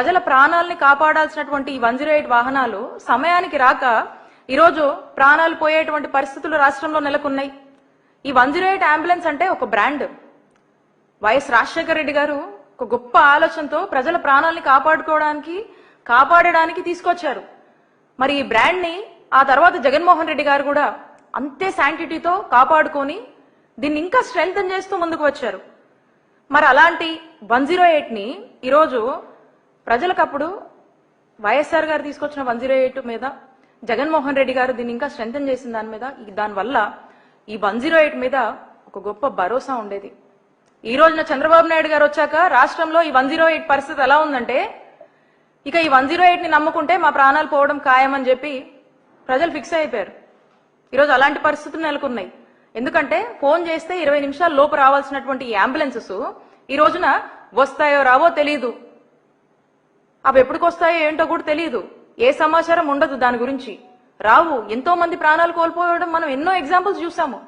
ప్రజల ప్రాణాలని కాపాడాల్సినటువంటి ఈ 108 వాహనాలు సమయానికి రాక ఈరోజు ప్రాణాలు పోయేటువంటి పరిస్థితులు రాష్ట్రంలో నెలకొన్నాయి. ఈ 108 అంబులెన్స్ అంటే ఒక బ్రాండ్. వైఎస్ రాజశేఖర రెడ్డి గారు ఒక గొప్ప ఆలోచనతో ప్రజల ప్రాణాలని కాపాడడానికి తీసుకొచ్చారు. మరి ఈ బ్రాండ్ ని ఆ తర్వాత జగన్మోహన్ రెడ్డి గారు కూడా అంతే శాంటిటీతో కాపాడుకొని దీన్ని ఇంకా స్ట్రెంగ్తన్ చేస్తూ ముందుకు వచ్చారు. మరి అలాంటి 108 ని ఈరోజు ప్రజలకప్పుడు వైఎస్ఆర్ గారు తీసుకొచ్చిన 108 మీద జగన్మోహన్ రెడ్డి గారు దీన్ని ఇంకా స్ట్రెంగ్తన్ చేసిన దానివల్ల ఈ 108 మీద ఒక గొప్ప భరోసా ఉండేది. ఈ రోజున చంద్రబాబు నాయుడు గారు వచ్చాక రాష్ట్రంలో ఈ 108 పరిస్థితి ఎలా ఉందంటే ఇక ఈ 108 ని నమ్ముకుంటే మా ప్రాణాలు పోవడం ఖాయమని చెప్పి ప్రజలు ఫిక్స్ అయిపోయారు. ఈరోజు అలాంటి పరిస్థితులు నెలకొన్నాయి. ఎందుకంటే ఫోన్ చేస్తే 20 నిమిషాల లోపు రావాల్సినటువంటి ఈ అంబులెన్సెస్ ఈ రోజున వస్తాయో రావో తెలియదు. అవి ఎప్పటికి వస్తాయో ఏంటో కూడా తెలియదు. ఏ సమాచారం ఉండదు దాని గురించి. రావు. ఎంతో మంది ప్రాణాలు కోల్పోవడం మనం ఎన్నో ఎగ్జాంపుల్స్ చూసాము.